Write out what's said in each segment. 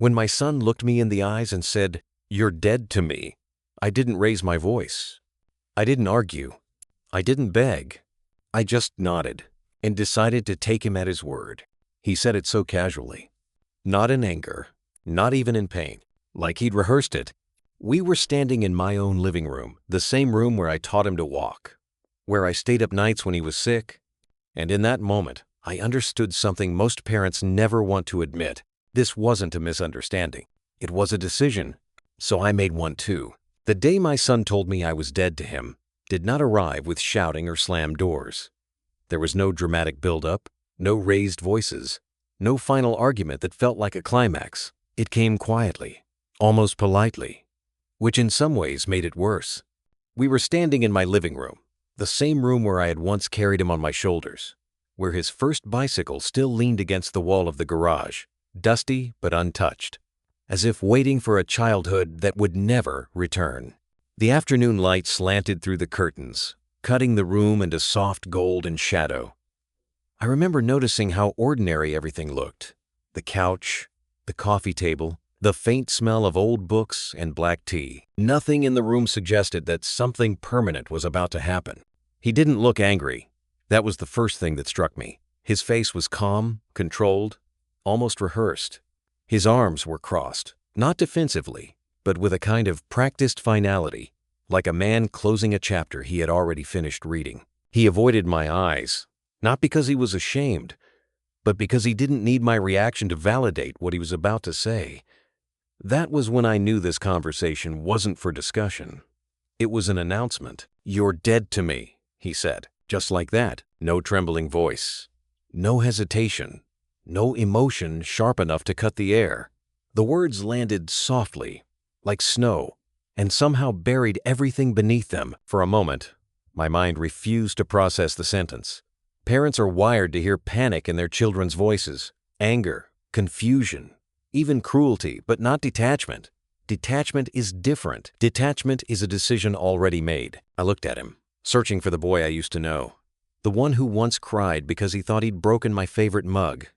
When my son looked me in the eyes and said, "You're dead to me," I didn't raise my voice. I didn't argue. I didn't beg. I just nodded and decided to take him at his word. He said it so casually. Not in anger, not even in pain, like he'd rehearsed it. We were standing in my own living room, the same room where I taught him to walk, where I stayed up nights when he was sick. And in that moment, I understood something most parents never want to admit. This wasn't a misunderstanding. It was a decision. So I made one too. The day my son told me I was dead to him did not arrive with shouting or slammed doors. There was no dramatic build-up, no raised voices, no final argument that felt like a climax. It came quietly, almost politely, which in some ways made it worse. We were standing in my living room, the same room where I had once carried him on my shoulders, where his first bicycle still leaned against the wall of the garage, dusty but untouched, as if waiting for a childhood that would never return. The afternoon light slanted through the curtains, cutting the room into soft gold and shadow. I remember noticing how ordinary everything looked. The couch, the coffee table, the faint smell of old books and black tea. Nothing in the room suggested that something permanent was about to happen. He didn't look angry. That was the first thing that struck me. His face was calm, controlled, almost rehearsed. His arms were crossed, not defensively, but with a kind of practiced finality, like a man closing a chapter he had already finished reading. He avoided my eyes, not because he was ashamed, but because he didn't need my reaction to validate what he was about to say. That was when I knew this conversation wasn't for discussion. It was an announcement. "You're dead to me," he said, just like that. No trembling voice, no hesitation, no emotion sharp enough to cut the air. The words landed softly, like snow, and somehow buried everything beneath them. For a moment, my mind refused to process the sentence. Parents are wired to hear panic in their children's voices, anger, confusion, even cruelty, but not detachment. Detachment is different. Detachment is a decision already made. I looked at him, searching for the boy I used to know, the one who once cried because he thought he'd broken my favorite mug.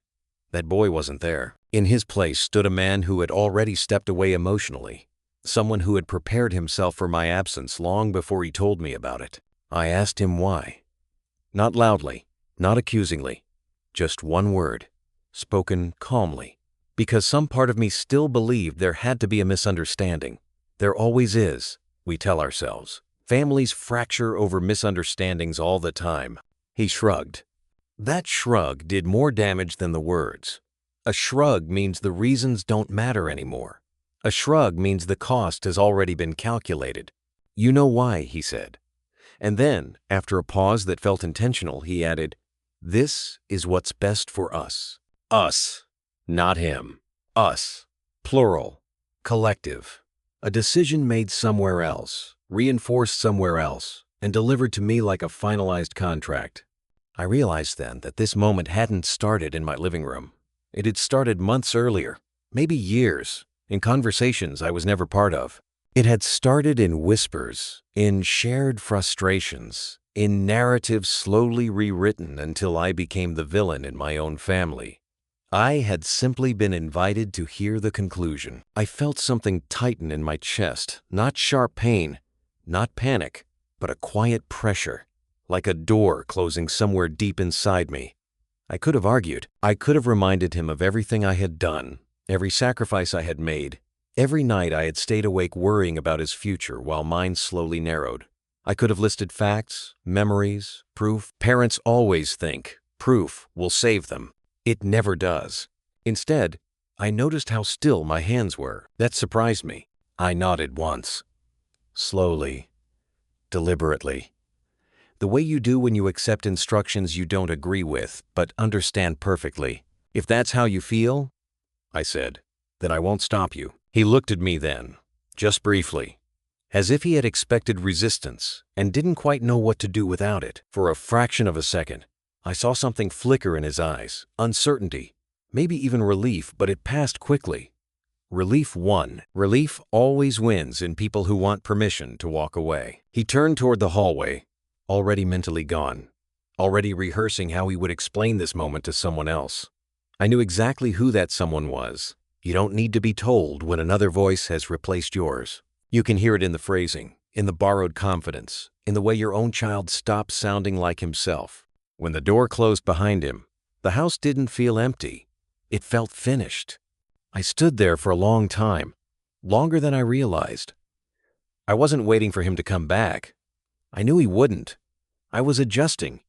That boy wasn't there. In his place stood a man who had already stepped away emotionally, someone who had prepared himself for my absence long before he told me about it. I asked him why. Not loudly, not accusingly, just one word, spoken calmly, because some part of me still believed there had to be a misunderstanding. There always is, we tell ourselves. Families fracture over misunderstandings all the time. He shrugged. That shrug did more damage than the words. A shrug means the reasons don't matter anymore. A shrug means the cost has already been calculated. "You know why," he said. And then, after a pause that felt intentional, he added, "This is what's best for us." Us, not him. Us, plural, collective. A decision made somewhere else, reinforced somewhere else, and delivered to me like a finalized contract. I realized then that this moment hadn't started in my living room. It had started months earlier, maybe years, in conversations I was never part of. It had started in whispers, in shared frustrations, in narratives slowly rewritten until I became the villain in my own family. I had simply been invited to hear the conclusion. I felt something tighten in my chest, not sharp pain, not panic, but a quiet pressure, like a door closing somewhere deep inside me. I could have argued. I could have reminded him of everything I had done, every sacrifice I had made, every night I had stayed awake worrying about his future while mine slowly narrowed. I could have listed facts, memories, proof. Parents always think proof will save them. It never does. Instead, I noticed how still my hands were. That surprised me. I nodded once. Slowly, deliberately. The way you do when you accept instructions you don't agree with, but understand perfectly. "If that's how you feel," I said, "then I won't stop you." He looked at me then, just briefly, as if he had expected resistance and didn't quite know what to do without it. For a fraction of a second, I saw something flicker in his eyes, uncertainty, maybe even relief, but it passed quickly. Relief won. Relief always wins in people who want permission to walk away. He turned toward the hallway, already mentally gone, already rehearsing how he would explain this moment to someone else. I knew exactly who that someone was. You don't need to be told when another voice has replaced yours. You can hear it in the phrasing, in the borrowed confidence, in the way your own child stops sounding like himself. When the door closed behind him, the house didn't feel empty. It felt finished. I stood there for a long time, longer than I realized. I wasn't waiting for him to come back. I knew he wouldn't. I was adjusting.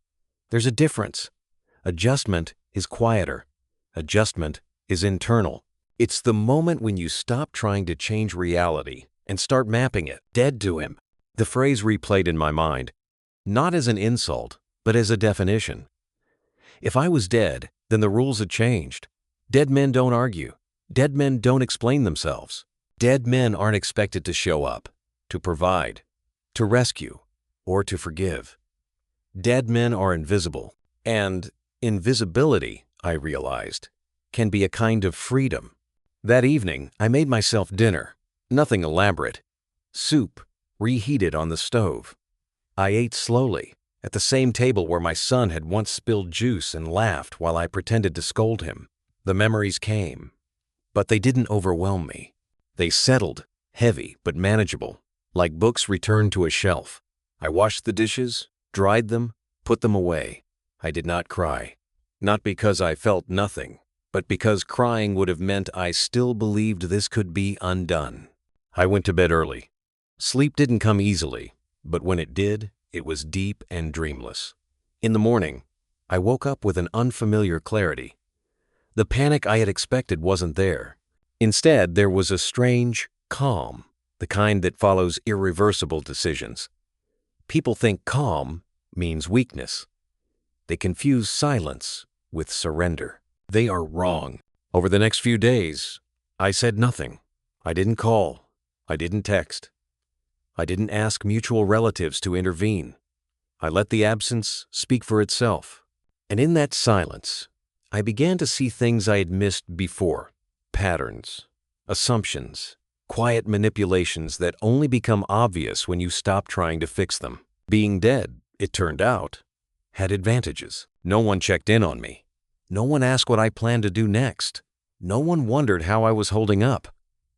There's a difference. Adjustment is quieter. Adjustment is internal. It's the moment when you stop trying to change reality and start mapping it. Dead to him. The phrase replayed in my mind, not as an insult, but as a definition. If I was dead, then the rules had changed. Dead men don't argue. Dead men don't explain themselves. Dead men aren't expected to show up, to provide, to rescue, or to forgive. Dead men are invisible, and invisibility, I realized, can be a kind of freedom. That evening, I made myself dinner. Nothing elaborate. Soup, reheated on the stove. I ate slowly, at the same table where my son had once spilled juice and laughed while I pretended to scold him. The memories came, but they didn't overwhelm me. They settled, heavy but manageable, like books returned to a shelf. I washed the dishes, dried them, put them away. I did not cry, not because I felt nothing, but because crying would have meant I still believed this could be undone. I went to bed early. Sleep didn't come easily, but when it did, it was deep and dreamless. In the morning, I woke up with an unfamiliar clarity. The panic I had expected wasn't there. Instead, there was a strange calm, the kind that follows irreversible decisions. People think calm means weakness. They confuse silence with surrender. They are wrong. Over the next few days, I said nothing. I didn't call. I didn't text. I didn't ask mutual relatives to intervene. I let the absence speak for itself. And in that silence, I began to see things I had missed before. Patterns, assumptions, quiet manipulations that only become obvious when you stop trying to fix them. Being dead, it turned out, had advantages. No one checked in on me. No one asked what I planned to do next. No one wondered how I was holding up.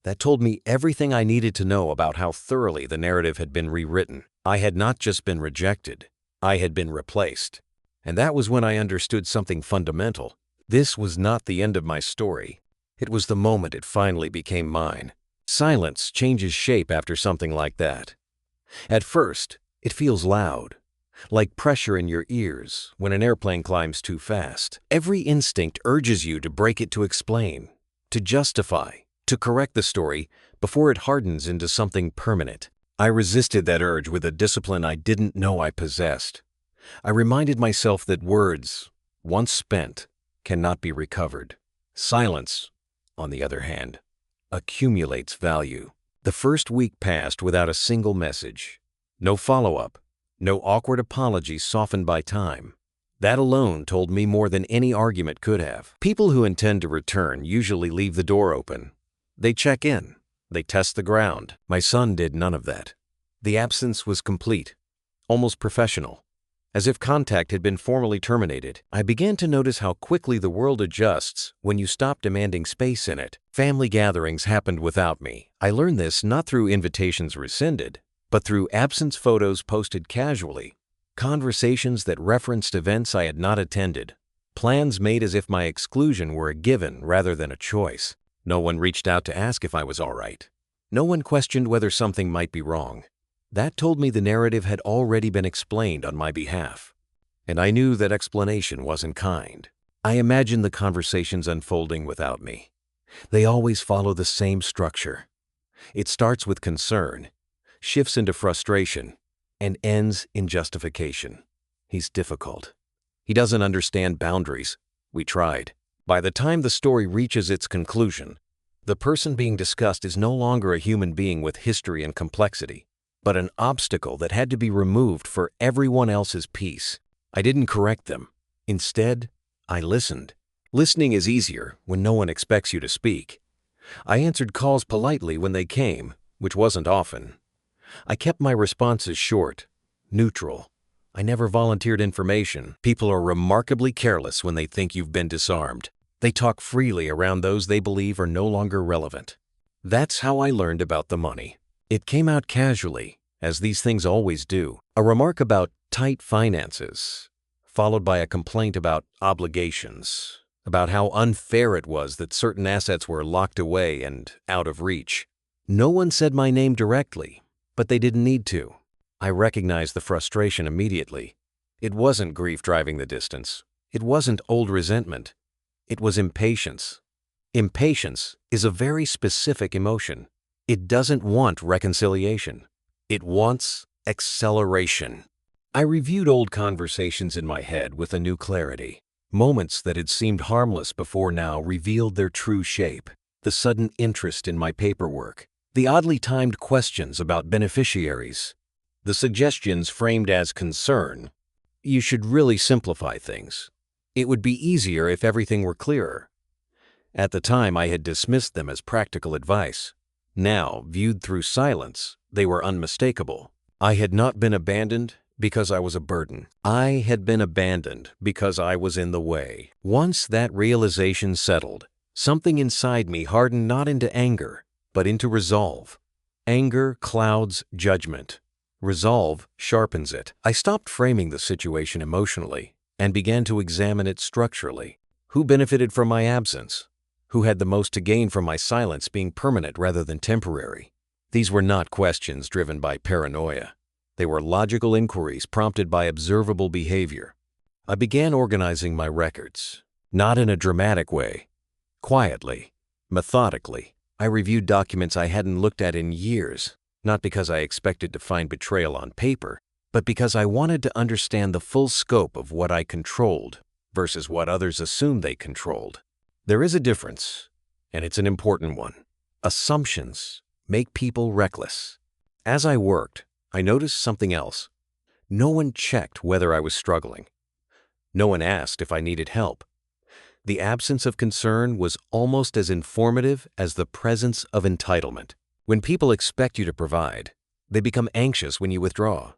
That told me everything I needed to know about how thoroughly the narrative had been rewritten. I had not just been rejected, I had been replaced. And that was when I understood something fundamental. This was not the end of my story. It was the moment it finally became mine. Silence changes shape after something like that. At first, it feels loud, like pressure in your ears when an airplane climbs too fast. Every instinct urges you to break it, to explain, to justify, to correct the story before it hardens into something permanent. I resisted that urge with a discipline I didn't know I possessed. I reminded myself that words, once spent, cannot be recovered. Silence, on the other hand, accumulates value. The first week passed without a single message. No follow-up, no awkward apology softened by time. That alone told me more than any argument could have. People who intend to return usually leave the door open. They check in. They test the ground. My son did none of that. The absence was complete, almost professional, as if contact had been formally terminated. I began to notice how quickly the world adjusts when you stop demanding space in it. Family gatherings happened without me. I learned this not through invitations rescinded, but through absence photos posted casually, conversations that referenced events I had not attended, plans made as if my exclusion were a given rather than a choice. No one reached out to ask if I was all right. No one questioned whether something might be wrong. That told me the narrative had already been explained on my behalf, and I knew that explanation wasn't kind. I imagined the conversations unfolding without me. They always follow the same structure. It starts with concern, shifts into frustration, and ends in justification. He's difficult. He doesn't understand boundaries. We tried. By the time the story reaches its conclusion, the person being discussed is no longer a human being with history and complexity, but an obstacle that had to be removed for everyone else's peace. I didn't correct them. Instead, I listened. Listening is easier when no one expects you to speak. I answered calls politely when they came, which wasn't often. I kept my responses short, neutral. I never volunteered information. People are remarkably careless when they think you've been disarmed. They talk freely around those they believe are no longer relevant. That's how I learned about the money. It came out casually, as these things always do. A remark about tight finances, followed by a complaint about obligations, about how unfair it was that certain assets were locked away and out of reach. No one said my name directly, but they didn't need to. I recognized the frustration immediately. It wasn't grief driving the distance. It wasn't old resentment. It was impatience. Impatience is a very specific emotion. It doesn't want reconciliation. It wants acceleration. I reviewed old conversations in my head with a new clarity. Moments that had seemed harmless before now revealed their true shape. The sudden interest in my paperwork. The oddly timed questions about beneficiaries. The suggestions framed as concern. You should really simplify things. It would be easier if everything were clearer. At the time, I had dismissed them as practical advice. Now, viewed through silence, they were unmistakable. I had not been abandoned because I was a burden. I had been abandoned because I was in the way. Once that realization settled, something inside me hardened not into anger, but into resolve. Anger clouds judgment. Resolve sharpens it. I stopped framing the situation emotionally and began to examine it structurally. Who benefited from my absence? Who had the most to gain from my silence being permanent rather than temporary? These were not questions driven by paranoia. They were logical inquiries prompted by observable behavior. I began organizing my records, not in a dramatic way. Quietly, methodically, I reviewed documents I hadn't looked at in years, not because I expected to find betrayal on paper, but because I wanted to understand the full scope of what I controlled versus what others assumed they controlled. There is a difference, and it's an important one. Assumptions make people reckless. As I worked, I noticed something else. No one checked whether I was struggling. No one asked if I needed help. The absence of concern was almost as informative as the presence of entitlement. When people expect you to provide, they become anxious when you withdraw.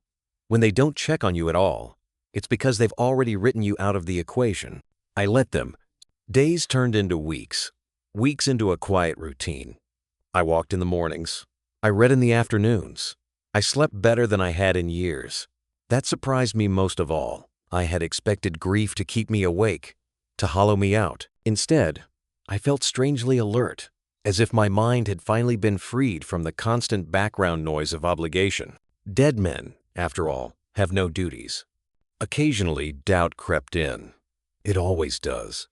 When they don't check on you at all, it's because they've already written you out of the equation. I let them. Days turned into weeks, weeks into a quiet routine. I walked in the mornings. I read in the afternoons. I slept better than I had in years. That surprised me most of all. I had expected grief to keep me awake, to hollow me out. Instead, I felt strangely alert, as if my mind had finally been freed from the constant background noise of obligation. Dead men, after all, have no duties. Occasionally, doubt crept in. It always does.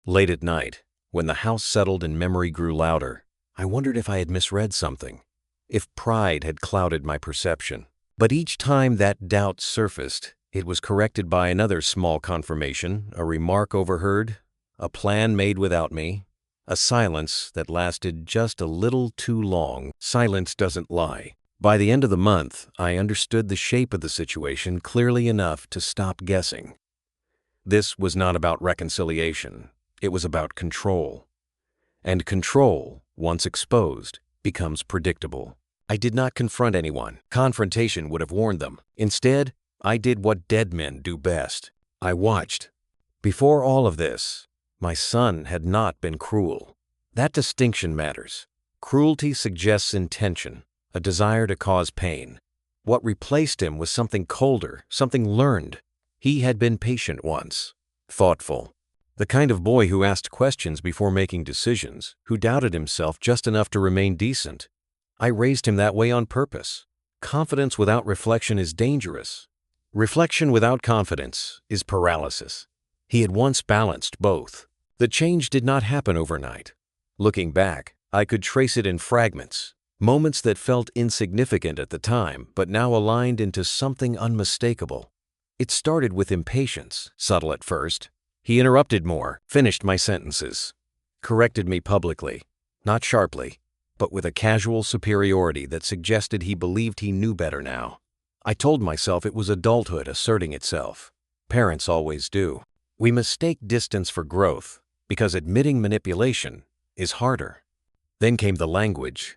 Late at night, when the house settled and memory grew louder, I wondered if I had misread something, if pride had clouded my perception. But each time that doubt surfaced, it was corrected by another small confirmation, a remark overheard, a plan made without me, a silence that lasted just a little too long. Silence doesn't lie. By the end of the month, I understood the shape of the situation clearly enough to stop guessing. This was not about reconciliation. It was about control. And control, once exposed, becomes predictable. I did not confront anyone. Confrontation would have warned them. Instead, I did what dead men do best. I watched. Before all of this, my son had not been cruel. That distinction matters. Cruelty suggests intention, a desire to cause pain. What replaced him was something colder, something learned. He had been patient once, thoughtful. The kind of boy who asked questions before making decisions, who doubted himself just enough to remain decent. I raised him that way on purpose. Confidence without reflection is dangerous. Reflection without confidence is paralysis. He had once balanced both. The change did not happen overnight. Looking back, I could trace it in fragments, moments that felt insignificant at the time, but now aligned into something unmistakable. It started with impatience, subtle at first. He interrupted more, finished my sentences, corrected me publicly, not sharply, but with a casual superiority that suggested he believed he knew better now. I told myself it was adulthood asserting itself. Parents always do. We mistake distance for growth because admitting manipulation is harder. Then came the language.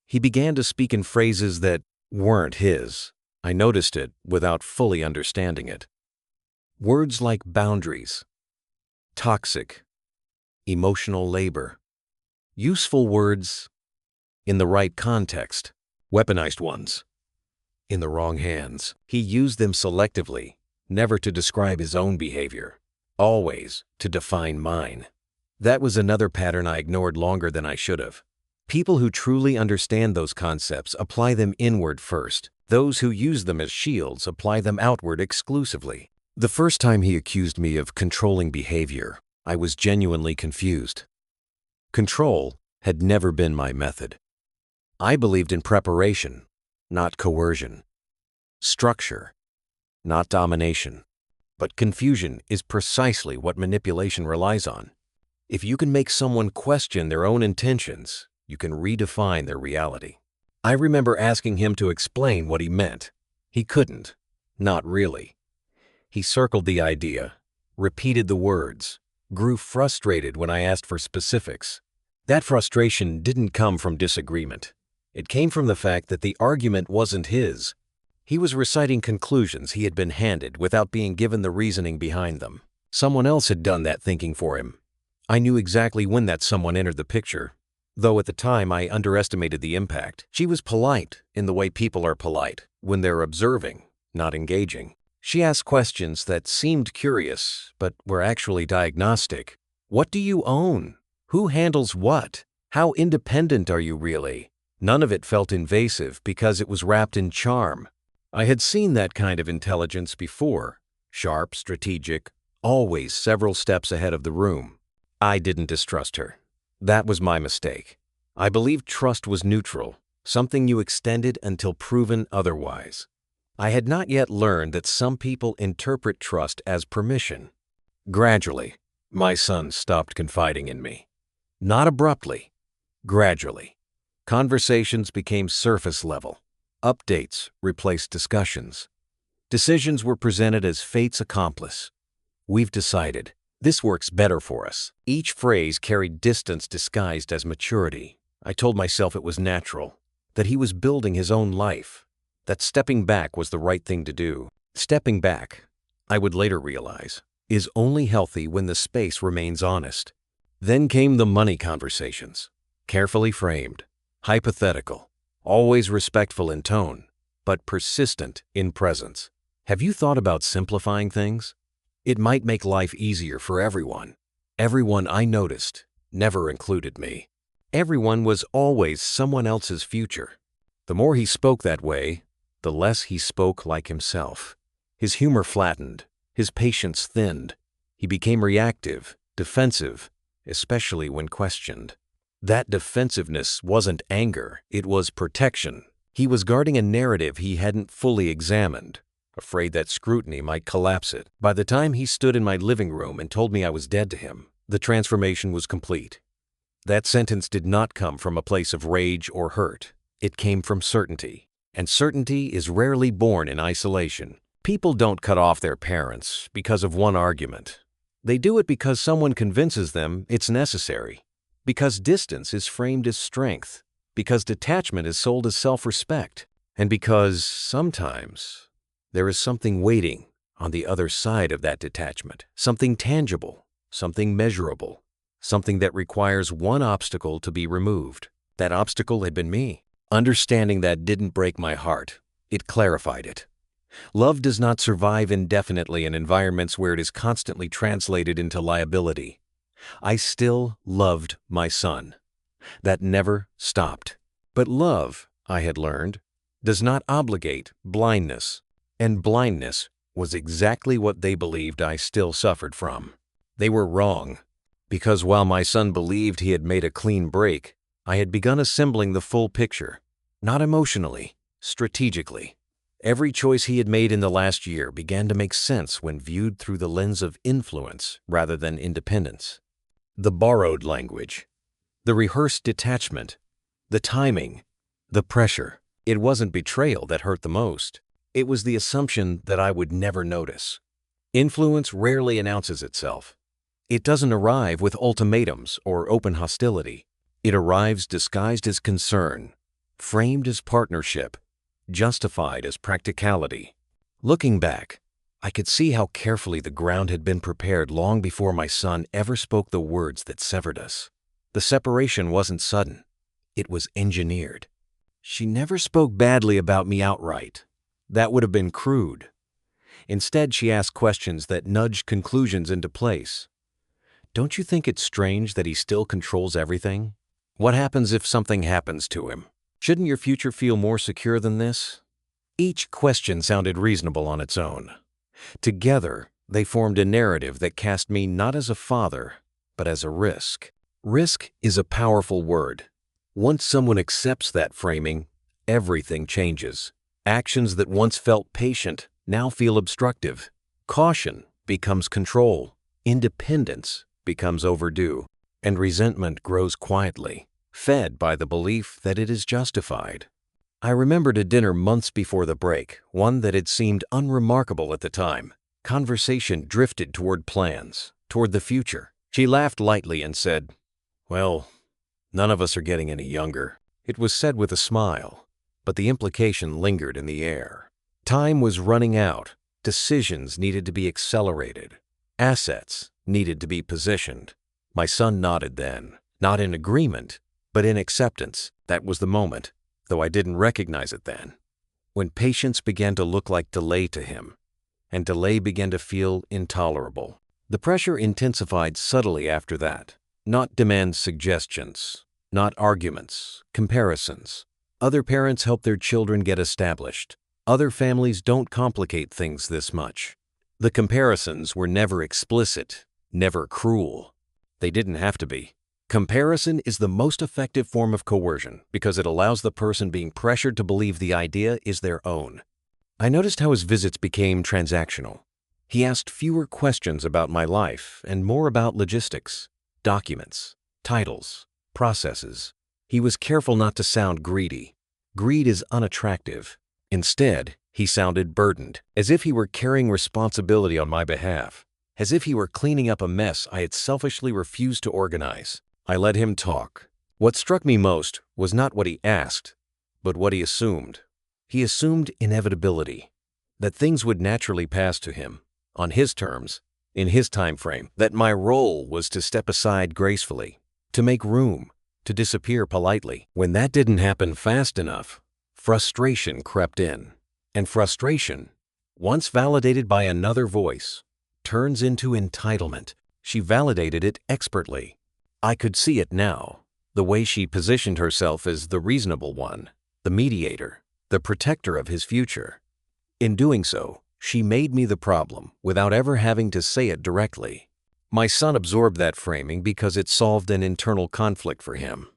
He began to speak in phrases that weren't his. I noticed it without fully understanding it. Words like boundaries, toxic, emotional labor. Useful words in the right context, weaponized ones in the wrong hands. He used them selectively, never to describe his own behavior, always to define mine. That was another pattern I ignored longer than I should have. People who truly understand those concepts apply them inward first. Those who use them as shields apply them outward exclusively. The first time he accused me of controlling behavior, I was genuinely confused. Control had never been my method. I believed in preparation, not coercion. Structure, not domination. But confusion is precisely what manipulation relies on. If you can make someone question their own intentions, you can redefine their reality. I remember asking him to explain what he meant. He couldn't. Not really. He circled the idea, repeated the words, grew frustrated when I asked for specifics. That frustration didn't come from disagreement. It came from the fact that the argument wasn't his. He was reciting conclusions he had been handed without being given the reasoning behind them. Someone else had done that thinking for him. I knew exactly when that someone entered the picture, though at the time I underestimated the impact. She was polite in the way people are polite, when they're observing, not engaging. She asked questions that seemed curious, but were actually diagnostic. What do you own? Who handles what? How independent are you really? None of it felt invasive because it was wrapped in charm. I had seen that kind of intelligence before. Sharp, strategic, always several steps ahead of the room. I didn't distrust her. That was my mistake. I believed trust was neutral, something you extended until proven otherwise. I had not yet learned that some people interpret trust as permission. Gradually, my son stopped confiding in me. Not abruptly, gradually. Conversations became surface level. Updates replaced discussions. Decisions were presented as fate's accomplice. We've decided. This works better for us. Each phrase carried distance disguised as maturity. I told myself it was natural, that he was building his own life, that stepping back was the right thing to do. Stepping back, I would later realize, is only healthy when the space remains honest. Then came the money conversations, carefully framed, hypothetical, always respectful in tone, but persistent in presence. Have you thought about simplifying things? It might make life easier for everyone. Everyone I noticed never included me. Everyone was always someone else's future. The more he spoke that way, the less he spoke like himself. His humor flattened, his patience thinned. He became reactive, defensive, especially when questioned. That defensiveness wasn't anger, it was protection. He was guarding a narrative he hadn't fully examined, afraid that scrutiny might collapse it. By the time he stood in my living room and told me I was dead to him, the transformation was complete. That sentence did not come from a place of rage or hurt. It came from certainty. And certainty is rarely born in isolation. People don't cut off their parents because of one argument. They do it because someone convinces them it's necessary. Because distance is framed as strength. Because detachment is sold as self-respect. And because, sometimes, there is something waiting on the other side of that detachment. Something tangible, something measurable, something that requires one obstacle to be removed. That obstacle had been me. Understanding that didn't break my heart. It clarified it. Love does not survive indefinitely in environments where it is constantly translated into liability. I still loved my son. That never stopped. But love, I had learned, does not obligate blindness. And blindness was exactly what they believed I still suffered from. They were wrong, because while my son believed he had made a clean break, I had begun assembling the full picture, not emotionally, strategically. Every choice he had made in the last year began to make sense when viewed through the lens of influence rather than independence. The borrowed language, the rehearsed detachment, the timing, the pressure. It wasn't betrayal that hurt the most. It was the assumption that I would never notice. Influence rarely announces itself. It doesn't arrive with ultimatums or open hostility. It arrives disguised as concern, framed as partnership, justified as practicality. Looking back, I could see how carefully the ground had been prepared long before my son ever spoke the words that severed us. The separation wasn't sudden. It was engineered. She never spoke badly about me outright. That would have been crude. Instead, she asked questions that nudged conclusions into place. Don't you think it's strange that he still controls everything? What happens if something happens to him? Shouldn't your future feel more secure than this? Each question sounded reasonable on its own. Together, they formed a narrative that cast me not as a father, but as a risk. Risk is a powerful word. Once someone accepts that framing, everything changes. Actions that once felt patient now feel obstructive. Caution becomes control. Independence becomes overdue. And resentment grows quietly, fed by the belief that it is justified. I remembered a dinner months before the break, one that had seemed unremarkable at the time. Conversation drifted toward plans, toward the future. She laughed lightly and said, "Well, none of us are getting any younger." It was said with a smile, but the implication lingered in the air. Time was running out. Decisions needed to be accelerated. Assets needed to be positioned. My son nodded then, not in agreement, but in acceptance. That was the moment, though I didn't recognize it then, when patience began to look like delay to him, and delay began to feel intolerable. The pressure intensified subtly after that. Not demands, suggestions, not arguments, comparisons. Other parents help their children get established. Other families don't complicate things this much. The comparisons were never explicit, never cruel. They didn't have to be. Comparison is the most effective form of coercion because it allows the person being pressured to believe the idea is their own. I noticed how his visits became transactional. He asked fewer questions about my life and more about logistics, documents, titles, processes. He was careful not to sound greedy. Greed is unattractive. Instead, he sounded burdened, as if he were carrying responsibility on my behalf, as if he were cleaning up a mess I had selfishly refused to organize. I let him talk. What struck me most was not what he asked, but what he assumed. He assumed inevitability, that things would naturally pass to him, on his terms, in his time frame, that my role was to step aside gracefully, to make room, to disappear politely. When that didn't happen fast enough, frustration crept in. And frustration, once validated by another voice, turns into entitlement. She validated it expertly. I could see it now, the way she positioned herself as the reasonable one, the mediator, the protector of his future. In doing so, she made me the problem without ever having to say it directly. My son absorbed that framing because it solved an internal conflict for him.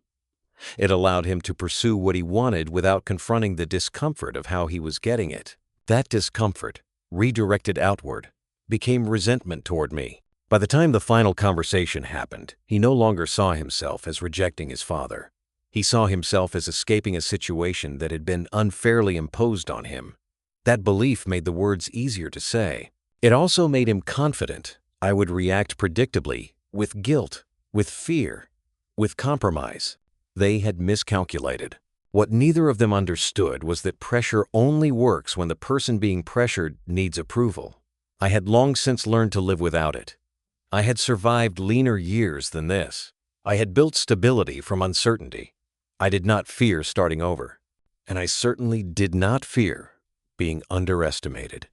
It allowed him to pursue what he wanted without confronting the discomfort of how he was getting it. That discomfort, redirected outward, became resentment toward me. By the time the final conversation happened, he no longer saw himself as rejecting his father. He saw himself as escaping a situation that had been unfairly imposed on him. That belief made the words easier to say. It also made him confident I would react predictably, with guilt, with fear, with compromise. They had miscalculated. What neither of them understood was that pressure only works when the person being pressured needs approval. I had long since learned to live without it. I had survived leaner years than this. I had built stability from uncertainty. I did not fear starting over. And I certainly did not fear being underestimated.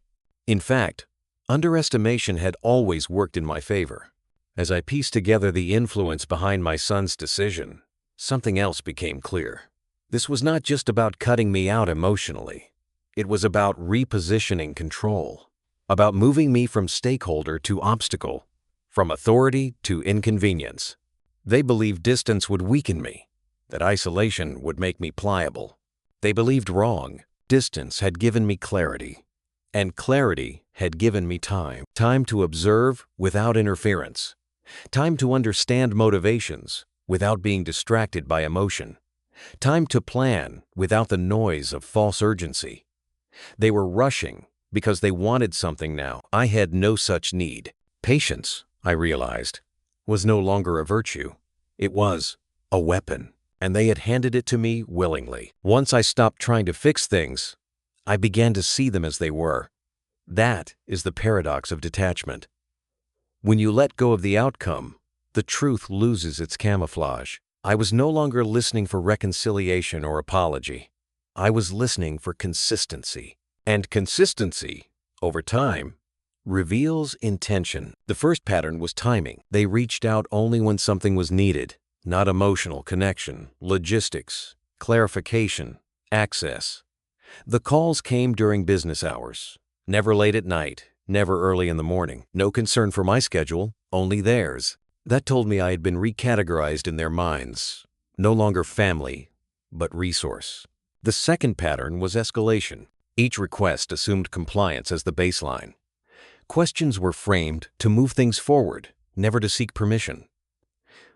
In fact, underestimation had always worked in my favor. As I pieced together the influence behind my son's decision, something else became clear. This was not just about cutting me out emotionally. It was about repositioning control, about moving me from stakeholder to obstacle, from authority to inconvenience. They believed distance would weaken me, that isolation would make me pliable. They believed wrong. Distance had given me clarity, and clarity had given me time. Time to observe without interference. Time to understand motivations without being distracted by emotion. Time to plan without the noise of false urgency. They were rushing because they wanted something now. I had no such need. Patience, I realized, was no longer a virtue. It was a weapon, and they had handed it to me willingly. Once I stopped trying to fix things, I began to see them as they were. That is the paradox of detachment. When you let go of the outcome, the truth loses its camouflage. I was no longer listening for reconciliation or apology. I was listening for consistency. And consistency, over time, reveals intention. The first pattern was timing. They reached out only when something was needed, not emotional connection, logistics, clarification, access. The calls came during business hours, never late at night, never early in the morning. No concern for my schedule, only theirs. That told me I had been recategorized in their minds. No longer family, but resource. The second pattern was escalation. Each request assumed compliance as the baseline. Questions were framed to move things forward, never to seek permission.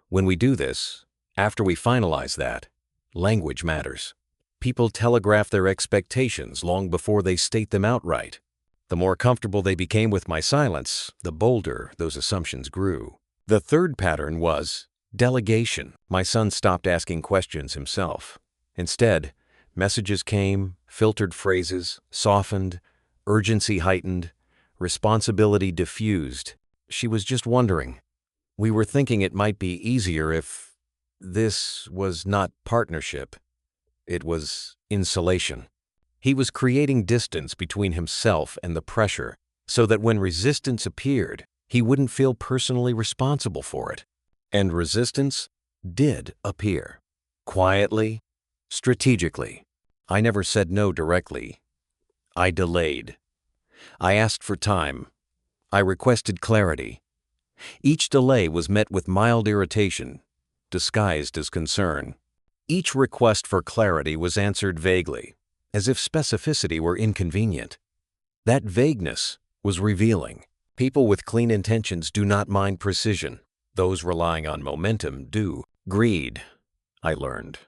When we do this, after we finalize that, language matters. People telegraph their expectations long before they state them outright. The more comfortable they became with my silence, the bolder those assumptions grew. The third pattern was delegation. My son stopped asking questions himself. Instead, messages came, filtered phrases, softened, urgency heightened, responsibility diffused. She was just wondering. We were thinking it might be easier if this was not partnership. It was insulation. He was creating distance between himself and the pressure so that when resistance appeared, he wouldn't feel personally responsible for it. And resistance did appear. Quietly, strategically. I never said no directly. I delayed. I asked for time. I requested clarity. Each delay was met with mild irritation, disguised as concern. Each request for clarity was answered vaguely, as if specificity were inconvenient. That vagueness was revealing. People with clean intentions do not mind precision. Those relying on momentum do. Greed, I learned,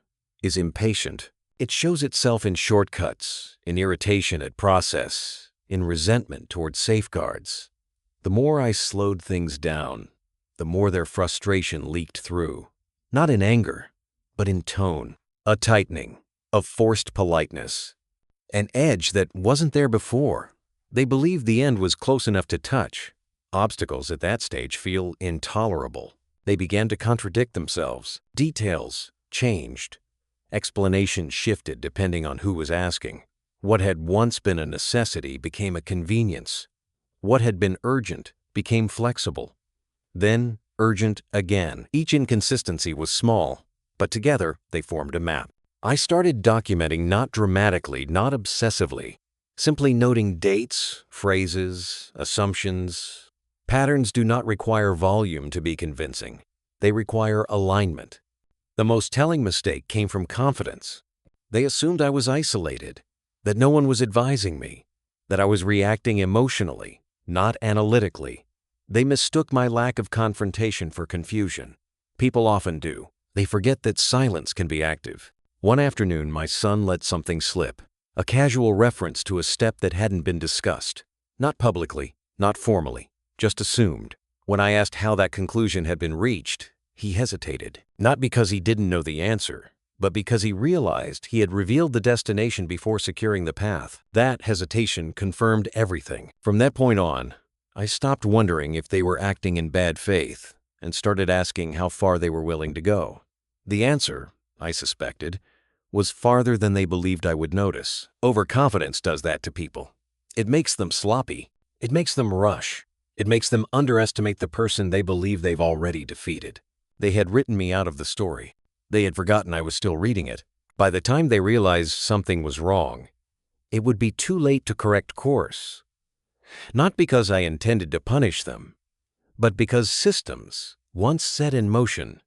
is impatient. It shows itself in shortcuts, in irritation at process, in resentment toward safeguards. The more I slowed things down, the more their frustration leaked through. Not in anger, but in tone. A tightening, of forced politeness. An edge that wasn't there before. They believed the end was close enough to touch. Obstacles at that stage feel intolerable. They began to contradict themselves. Details changed. Explanations shifted depending on who was asking. What had once been a necessity became a convenience. What had been urgent became flexible. Then urgent again. Each inconsistency was small, but together they formed a map. I started documenting not dramatically, not obsessively, simply noting dates, phrases, assumptions. Patterns do not require volume to be convincing. They require alignment. The most telling mistake came from confidence. They assumed I was isolated, that no one was advising me, that I was reacting emotionally, not analytically. They mistook my lack of confrontation for confusion. People often do. They forget that silence can be active. One afternoon, my son let something slip, a casual reference to a step that hadn't been discussed. Not publicly, not formally, just assumed. When I asked how that conclusion had been reached, he hesitated. Not because he didn't know the answer, but because he realized he had revealed the destination before securing the path. That hesitation confirmed everything. From that point on, I stopped wondering if they were acting in bad faith and started asking how far they were willing to go. The answer, I suspected, was farther than they believed I would notice. Overconfidence does that to people. It makes them sloppy. It makes them rush. It makes them underestimate the person they believe they've already defeated. They had written me out of the story. They had forgotten I was still reading it. By the time they realized something was wrong, it would be too late to correct course. Not because I intended to punish them, but because systems, once set in motion,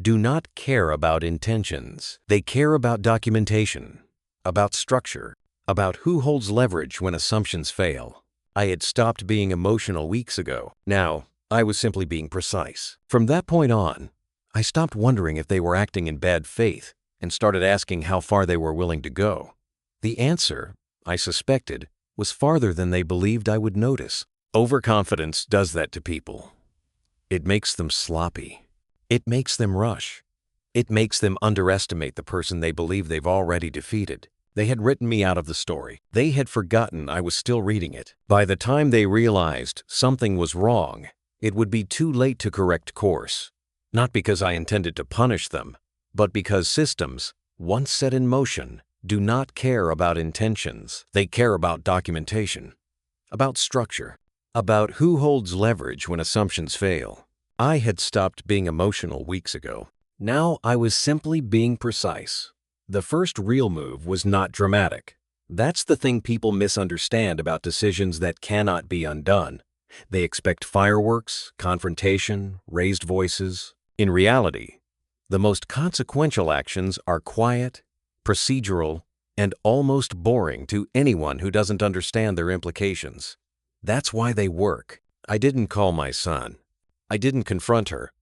do not care about intentions. They care about documentation, about structure, about who holds leverage when assumptions fail. I had stopped being emotional weeks ago. Now, I was simply being precise. From that point on, I stopped wondering if they were acting in bad faith and started asking how far they were willing to go. The answer, I suspected, was farther than they believed I would notice. Overconfidence does that to people. It makes them sloppy. It makes them rush. It makes them underestimate the person they believe they've already defeated. They had written me out of the story. They had forgotten I was still reading it. By the time they realized something was wrong, it would be too late to correct course. Not because I intended to punish them, but because systems, once set in motion, do not care about intentions. They care about documentation, about structure, about who holds leverage when assumptions fail. I had stopped being emotional weeks ago. Now I was simply being precise. The first real move was not dramatic. That's the thing people misunderstand about decisions that cannot be undone. They expect fireworks, confrontation, raised voices. In reality, the most consequential actions are quiet, procedural, and almost boring to anyone who doesn't understand their implications. That's why they work. I didn't call my son. I didn't confront her.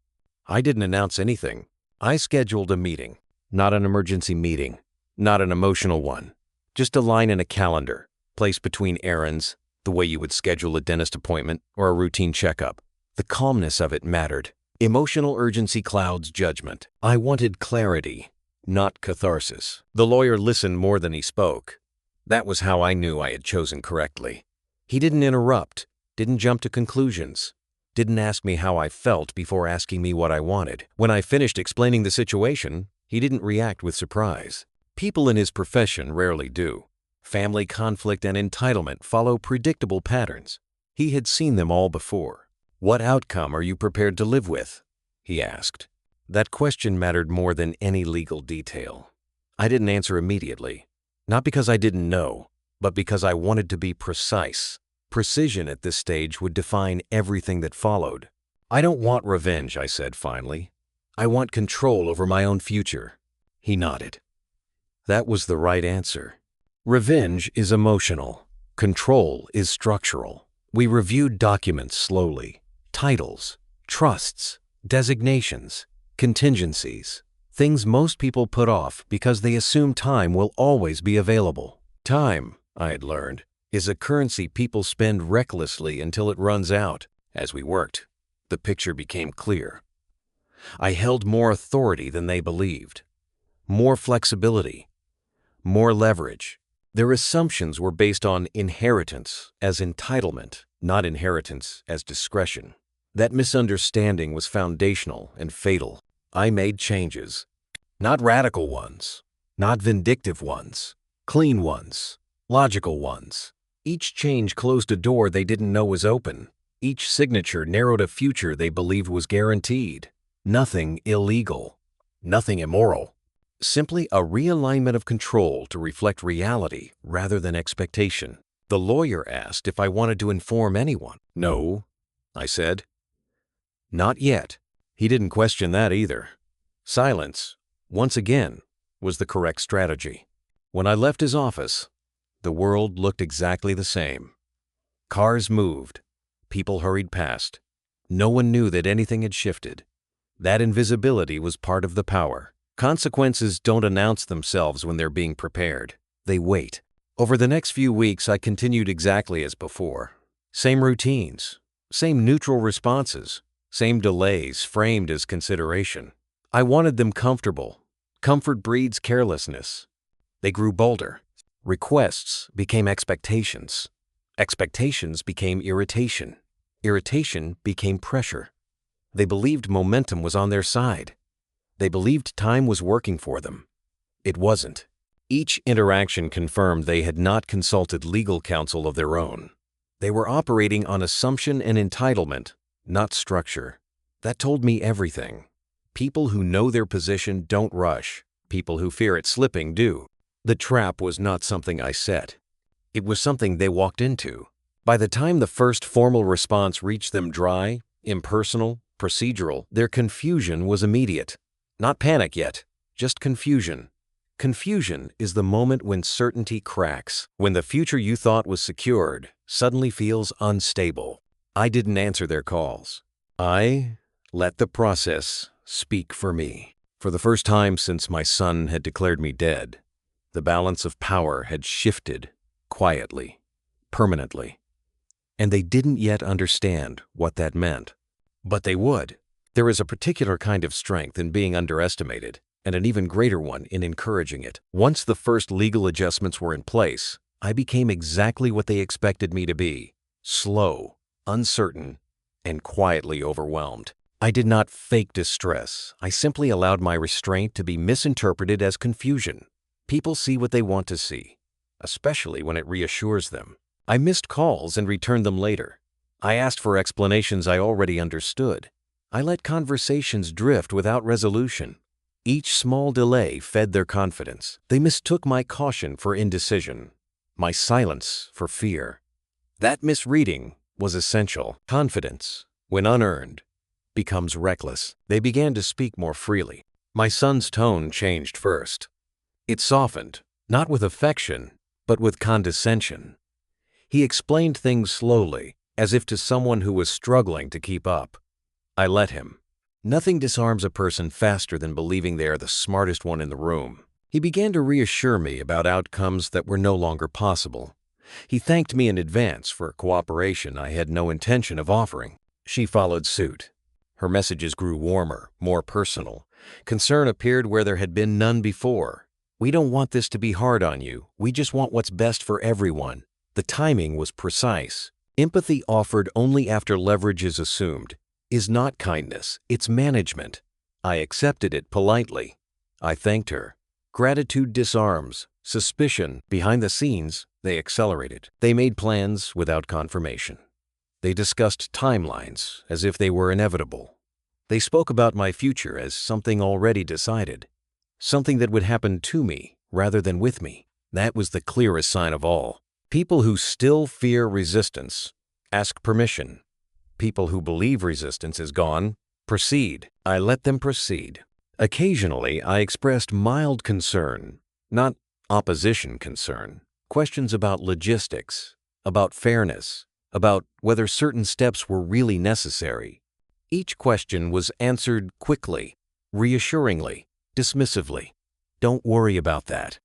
I didn't announce anything. I scheduled a meeting, not an emergency meeting, not an emotional one, just a line in a calendar, placed between errands, the way you would schedule a dentist appointment or a routine checkup. The calmness of it mattered. Emotional urgency clouds judgment. I wanted clarity, not catharsis. The lawyer listened more than he spoke. That was how I knew I had chosen correctly. He didn't interrupt, didn't jump to conclusions, didn't ask me how I felt before asking me what I wanted. When I finished explaining the situation, he didn't react with surprise. People in his profession rarely do. Family conflict and entitlement follow predictable patterns. He had seen them all before. "What outcome are you prepared to live with?" he asked. That question mattered more than any legal detail. I didn't answer immediately, not because I didn't know, but because I wanted to be precise. Precision at this stage would define everything that followed. "I don't want revenge," I said finally. "I want control over my own future." He nodded. That was the right answer. Revenge is emotional. Control is structural. We reviewed documents slowly. Titles, trusts, designations, contingencies. Things most people put off because they assume time will always be available. Time, I had learned, is a currency people spend recklessly until it runs out. As we worked, the picture became clear. I held more authority than they believed, more flexibility, more leverage. Their assumptions were based on inheritance as entitlement, not inheritance as discretion. That misunderstanding was foundational and fatal. I made changes, not radical ones, not vindictive ones, clean ones, logical ones. Each change closed a door they didn't know was open. Each signature narrowed a future they believed was guaranteed. Nothing illegal, nothing immoral. Simply a realignment of control to reflect reality rather than expectation. The lawyer asked if I wanted to inform anyone. "No," I said. "Not yet." He didn't question that either. Silence, once again, was the correct strategy. When I left his office, the world looked exactly the same. Cars moved. People hurried past. No one knew that anything had shifted. That invisibility was part of the power. Consequences don't announce themselves when they're being prepared. They wait. Over the next few weeks, I continued exactly as before. Same routines, same neutral responses, same delays framed as consideration. I wanted them comfortable. Comfort breeds carelessness. They grew bolder. Requests became expectations. Expectations became irritation. Irritation became pressure. They believed momentum was on their side. They believed time was working for them. It wasn't. Each interaction confirmed they had not consulted legal counsel of their own. They were operating on assumption and entitlement, not structure. That told me everything. People who know their position don't rush. People who fear it slipping do. The trap was not something I set. It was something they walked into. By the time the first formal response reached them dry, impersonal, procedural, their confusion was immediate. Not panic yet, just confusion. Confusion is the moment when certainty cracks, when the future you thought was secured suddenly feels unstable. I didn't answer their calls. I let the process speak for me. For the first time since my son had declared me dead, the balance of power had shifted quietly, permanently. And they didn't yet understand what that meant. But they would. There is a particular kind of strength in being underestimated. and an even greater one in encouraging it. Once the first legal adjustments were in place, I became exactly what they expected me to be: slow, uncertain, and quietly overwhelmed. I did not fake distress. I simply allowed my restraint to be misinterpreted as confusion. People see what they want to see, especially when it reassures them. I missed calls and returned them later. I asked for explanations I already understood. I let conversations drift without resolution. Each small delay fed their confidence. They mistook my caution for indecision, my silence for fear. That misreading was essential. Confidence, when unearned, becomes reckless. They began to speak more freely. My son's tone changed first. It softened, not with affection, but with condescension. He explained things slowly, as if to someone who was struggling to keep up. I let him. Nothing disarms a person faster than believing they are the smartest one in the room. He began to reassure me about outcomes that were no longer possible. He thanked me in advance for cooperation I had no intention of offering. She followed suit. Her messages grew warmer, more personal. Concern appeared where there had been none before. "We don't want this to be hard on you. We just want what's best for everyone." The timing was precise. Empathy offered only after leverage is assumed is not kindness, it's management. I accepted it politely. I thanked her. Gratitude disarms. Suspicion, behind the scenes, they accelerated. They made plans without confirmation. They discussed timelines as if they were inevitable. They spoke about my future as something already decided, something that would happen to me rather than with me. That was the clearest sign of all. People who still fear resistance ask permission. People who believe resistance is gone proceed. I let them proceed. Occasionally, I expressed mild concern, not opposition concern. Questions about logistics, about fairness, about whether certain steps were really necessary. Each question was answered quickly, reassuringly, dismissively. "Don't worry about that.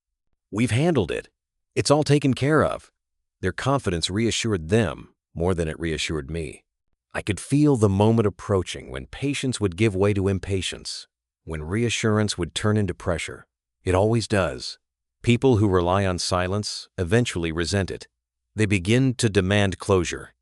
We've handled it. It's all taken care of." Their confidence reassured them more than it reassured me. I could feel the moment approaching when patience would give way to impatience, when reassurance would turn into pressure. It always does. People who rely on silence eventually resent it. They begin to demand closure.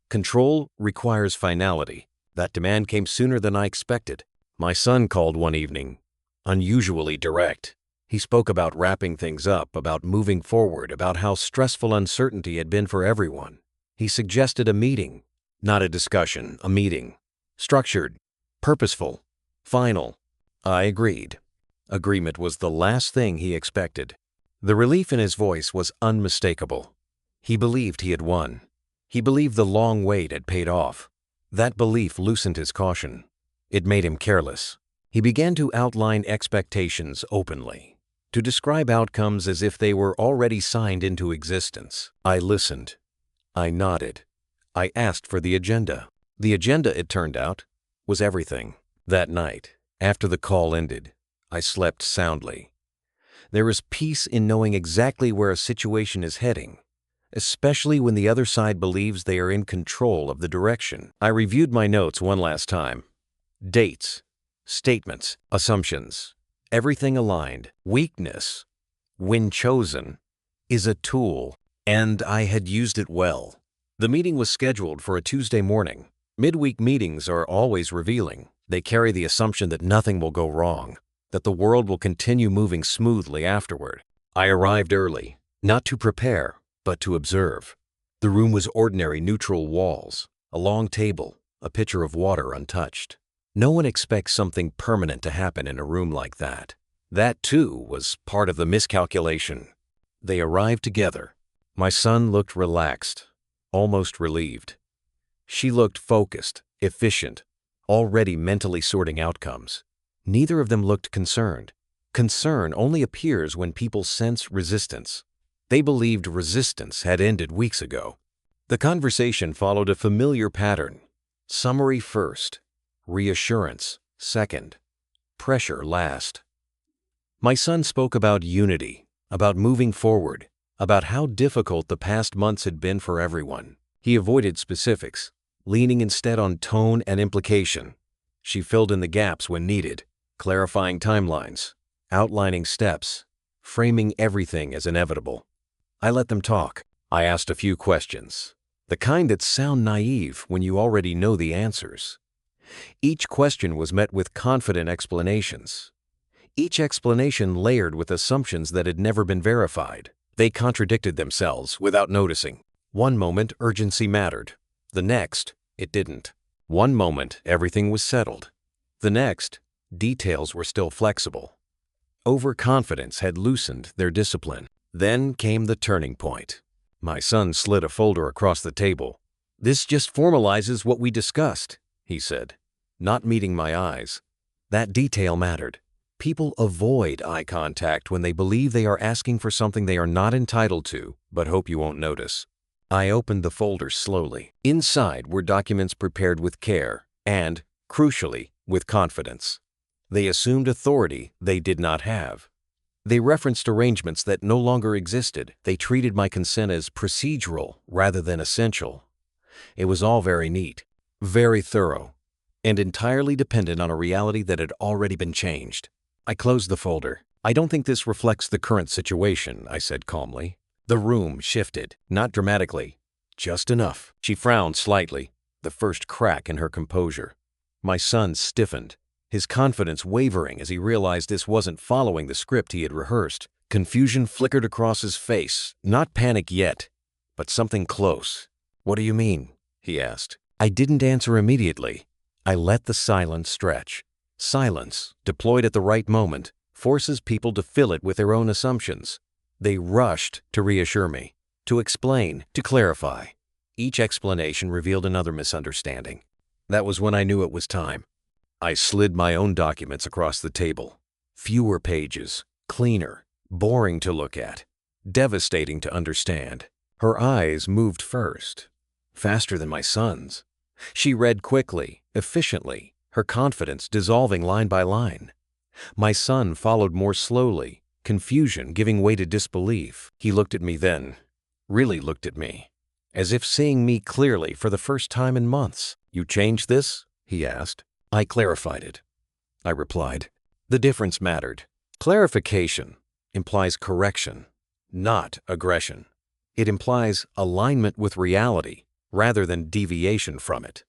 Control requires finality. That demand came sooner than I expected. My son called one evening, unusually direct. He spoke about wrapping things up, about moving forward, about how stressful uncertainty had been for everyone. He suggested a meeting, not a discussion, a meeting. Structured, purposeful, final. I agreed. Agreement was the last thing he expected. The relief in his voice was unmistakable. He believed he had won. He believed the long wait had paid off. That belief loosened his caution. It made him careless. He began to outline expectations openly, to describe outcomes as if they were already signed into existence. I listened. I nodded. I asked for the agenda. The agenda, it turned out, was everything. That night, after the call ended, I slept soundly. There is peace in knowing exactly where a situation is heading, especially when the other side believes they are in control of the direction. I reviewed my notes one last time. Dates, statements, assumptions, everything aligned. Weakness, when chosen, is a tool, and I had used it well. The meeting was scheduled for a Tuesday morning. Midweek meetings are always revealing. They carry the assumption that nothing will go wrong, that the world will continue moving smoothly afterward. I arrived early, not to prepare, but to observe. The room was ordinary neutral walls, a long table, a pitcher of water untouched. No one expects something permanent to happen in a room like that. That, too, was part of the miscalculation. They arrived together. My son looked relaxed, almost relieved. She looked focused, efficient, already mentally sorting outcomes. Neither of them looked concerned. Concern only appears when people sense resistance. They believed resistance had ended weeks ago. The conversation followed a familiar pattern. Summary first, reassurance second, pressure last. My son spoke about unity, about moving forward, about how difficult the past months had been for everyone. He avoided specifics, leaning instead on tone and implication. She filled in the gaps when needed, clarifying timelines, outlining steps, framing everything as inevitable. I let them talk. I asked a few questions, the kind that sound naive when you already know the answers. Each question was met with confident explanations. Each explanation layered with assumptions that had never been verified. They contradicted themselves without noticing. One moment, urgency mattered. The next, it didn't. One moment, everything was settled. The next, details were still flexible. Overconfidence had loosened their discipline. Then came the turning point. My son slid a folder across the table. "This just formalizes what we discussed," he said, not meeting my eyes. That detail mattered. People avoid eye contact when they believe they are asking for something they are not entitled to, but hope you won't notice. I opened the folder slowly. Inside were documents prepared with care and, crucially, with confidence. They assumed authority they did not have. They referenced arrangements that no longer existed. They treated my consent as procedural rather than essential. It was all very neat, very thorough, and entirely dependent on a reality that had already been changed. I closed the folder. "I don't think this reflects the current situation," I said calmly. The room shifted, not dramatically, just enough. She frowned slightly, the first crack in her composure. My son stiffened, his confidence wavering as he realized this wasn't following the script he had rehearsed. Confusion flickered across his face, not panic yet, but something close. "What do you mean?" he asked. I didn't answer immediately. I let the silence stretch. Silence, deployed at the right moment, forces people to fill it with their own assumptions. They rushed to reassure me, to explain, to clarify. Each explanation revealed another misunderstanding. That was when I knew it was time. I slid my own documents across the table. Fewer pages, cleaner, boring to look at, devastating to understand. Her eyes moved first, faster than my son's. She read quickly, efficiently, her confidence dissolving line by line. My son followed more slowly, confusion giving way to disbelief. He looked at me then, really looked at me, as if seeing me clearly for the first time in months. "You changed this?" he asked. "I clarified it," I replied. The difference mattered. Clarification implies correction, not aggression. It implies alignment with reality rather than deviation from it.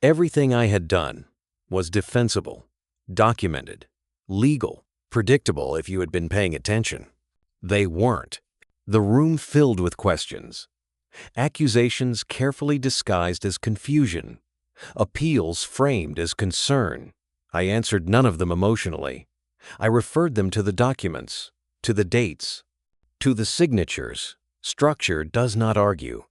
Everything I had done was defensible, documented, legal, predictable if you had been paying attention. They weren't. The room filled with questions. Accusations carefully disguised as confusion. Appeals framed as concern. I answered none of them emotionally. I referred them to the documents, to the dates, to the signatures. Structure does not argue.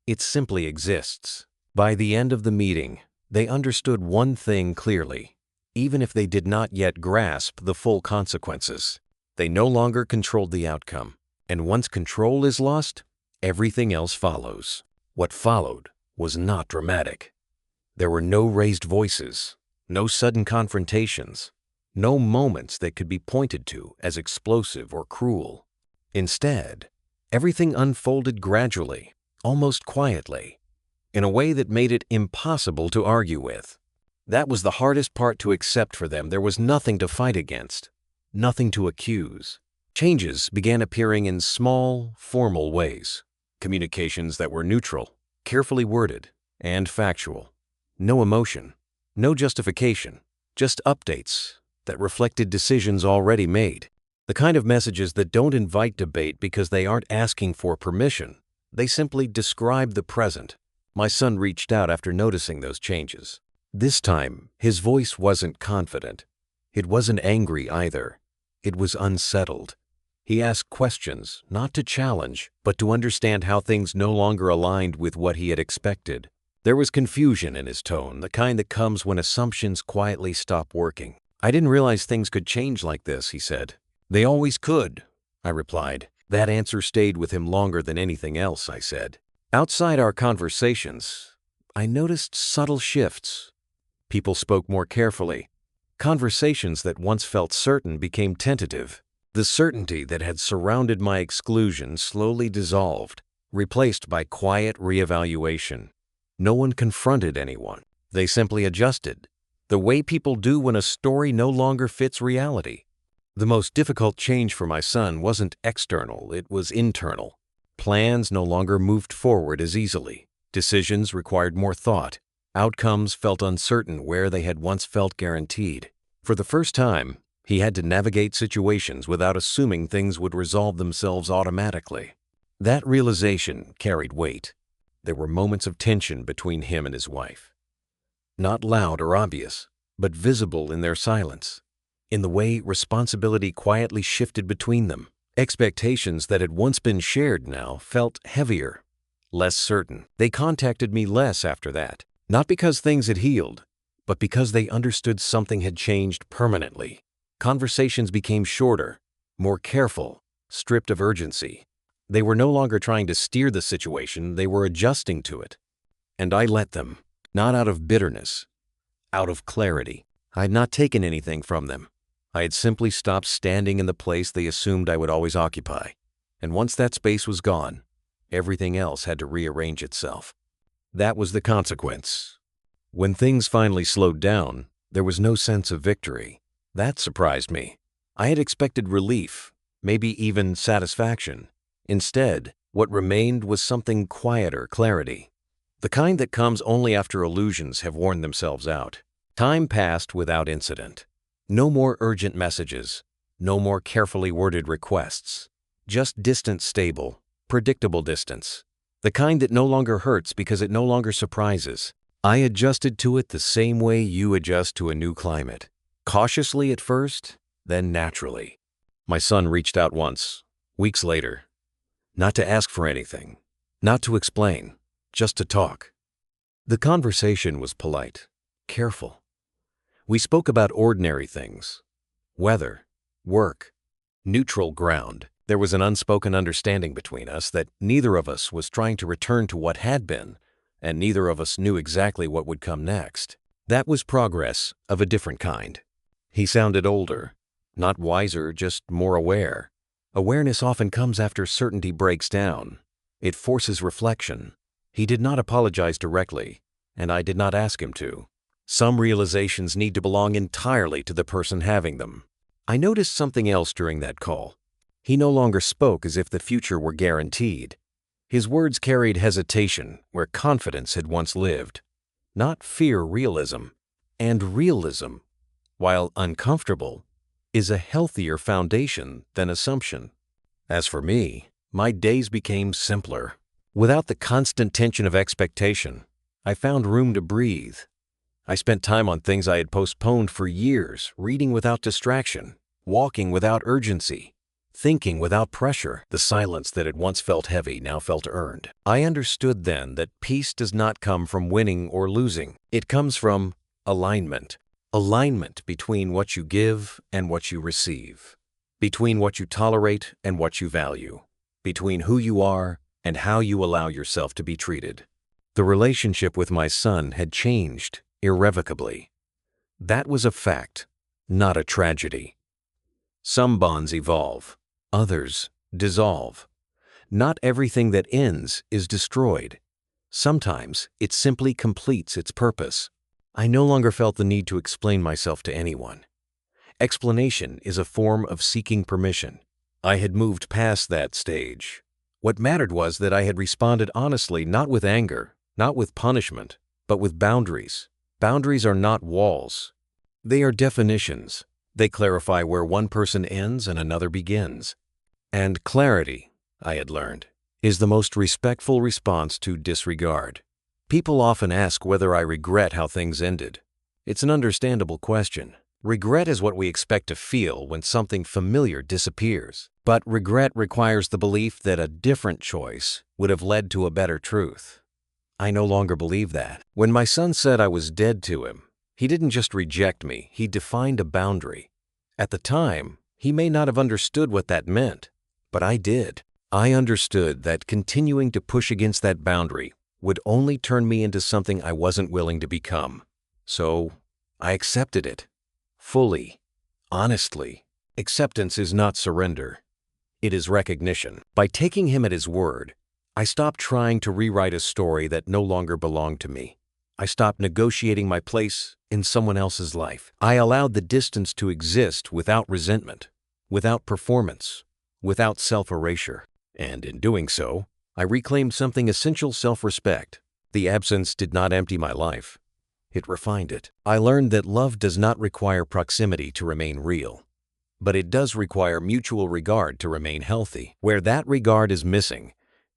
It simply exists. By the end of the meeting, they understood one thing clearly, even if they did not yet grasp the full consequences. They no longer controlled the outcome. And once control is lost, everything else follows. What followed was not dramatic. There were no raised voices, no sudden confrontations, no moments that could be pointed to as explosive or cruel. Instead, everything unfolded gradually, almost quietly, in a way that made it impossible to argue with. That was the hardest part to accept for them. There was nothing to fight against, nothing to accuse. Changes began appearing in small, formal ways. Communications that were neutral, carefully worded, and factual. No emotion, no justification, just updates that reflected decisions already made. The kind of messages that don't invite debate because they aren't asking for permission. They simply describe the present. My son reached out after noticing those changes. This time, his voice wasn't confident. It wasn't angry either. It was unsettled. He asked questions, not to challenge, but to understand how things no longer aligned with what he had expected. There was confusion in his tone, the kind that comes when assumptions quietly stop working. "I didn't realize things could change like this," he said. "They always could," I replied. That answer stayed with him longer than anything else I said. Outside our conversations, I noticed subtle shifts. People spoke more carefully. Conversations that once felt certain became tentative. The certainty that had surrounded my exclusion slowly dissolved, replaced by quiet reevaluation. No one confronted anyone. They simply adjusted, the way people do when a story no longer fits reality. The most difficult change for my son wasn't external, it was internal. Plans no longer moved forward as easily. Decisions required more thought. Outcomes felt uncertain where they had once felt guaranteed. For the first time, he had to navigate situations without assuming things would resolve themselves automatically. That realization carried weight. There were moments of tension between him and his wife. Not loud or obvious, but visible in their silence. In the way responsibility quietly shifted between them. Expectations that had once been shared now felt heavier, less certain. They contacted me less after that, not because things had healed, but because they understood something had changed permanently. Conversations became shorter, more careful, stripped of urgency. They were no longer trying to steer the situation, they were adjusting to it. And I let them, not out of bitterness, out of clarity. I had not taken anything from them. I had simply stopped standing in the place they assumed I would always occupy. And once that space was gone, everything else had to rearrange itself. That was the consequence. When things finally slowed down, there was no sense of victory. That surprised me. I had expected relief, maybe even satisfaction. Instead, what remained was something quieter, clarity. The kind that comes only after illusions have worn themselves out. Time passed without incident. No more urgent messages, no more carefully worded requests. Just distant, stable, predictable distance. The kind that no longer hurts because it no longer surprises. I adjusted to it the same way you adjust to a new climate. Cautiously at first, then naturally. My son reached out once, weeks later. Not to ask for anything, not to explain, just to talk. The conversation was polite, careful. We spoke about ordinary things, weather, work, neutral ground. There was an unspoken understanding between us that neither of us was trying to return to what had been, and neither of us knew exactly what would come next. That was progress of a different kind. He sounded older, not wiser, just more aware. Awareness often comes after certainty breaks down. It forces reflection. He did not apologize directly, and I did not ask him to. Some realizations need to belong entirely to the person having them. I noticed something else during that call. He no longer spoke as if the future were guaranteed. His words carried hesitation where confidence had once lived. Not fear, realism. And realism, while uncomfortable, is a healthier foundation than assumption. As for me, my days became simpler. Without the constant tension of expectation, I found room to breathe. I spent time on things I had postponed for years, reading without distraction, walking without urgency, thinking without pressure. The silence that had once felt heavy now felt earned. I understood then that peace does not come from winning or losing. It comes from alignment. Alignment between what you give and what you receive. Between what you tolerate and what you value. Between who you are and how you allow yourself to be treated. The relationship with my son had changed irrevocably. That was a fact, not a tragedy. Some bonds evolve, others dissolve. Not everything that ends is destroyed. Sometimes it simply completes its purpose. I no longer felt the need to explain myself to anyone. Explanation is a form of seeking permission. I had moved past that stage. What mattered was that I had responded honestly, not with anger, not with punishment, but with boundaries. Boundaries are not walls. They are definitions. They clarify where one person ends and another begins. And clarity, I had learned, is the most respectful response to disregard. People often ask whether I regret how things ended. It's an understandable question. Regret is what we expect to feel when something familiar disappears. But regret requires the belief that a different choice would have led to a better truth. I no longer believe that. When my son said I was dead to him, he didn't just reject me, he defined a boundary. At the time, he may not have understood what that meant, but I did. I understood that continuing to push against that boundary would only turn me into something I wasn't willing to become. So I accepted it. Fully. Honestly. Acceptance is not surrender. It is recognition. By taking him at his word, I stopped trying to rewrite a story that no longer belonged to me. I stopped negotiating my place in someone else's life. I allowed the distance to exist without resentment, without performance, without self-erasure. And in doing so, I reclaimed something essential: self-respect. The absence did not empty my life. It refined it. I learned that love does not require proximity to remain real, but it does require mutual regard to remain healthy. Where that regard is missing,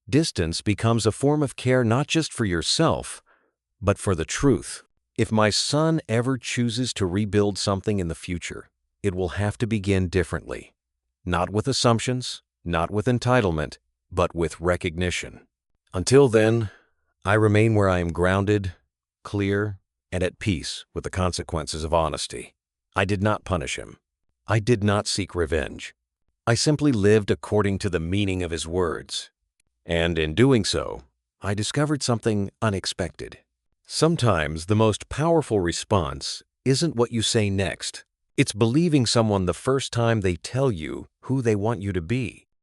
distance becomes a form of care, not just for yourself, but for the truth. If my son ever chooses to rebuild something in the future, it will have to begin differently. Not with assumptions, not with entitlement, but with recognition. Until then, I remain where I am, grounded, clear, and at peace with the consequences of honesty. I did not punish him. I did not seek revenge. I simply lived according to the meaning of his words. And in doing so, I discovered something unexpected. Sometimes the most powerful response isn't what you say next. It's believing someone the first time they tell you who they want you to be.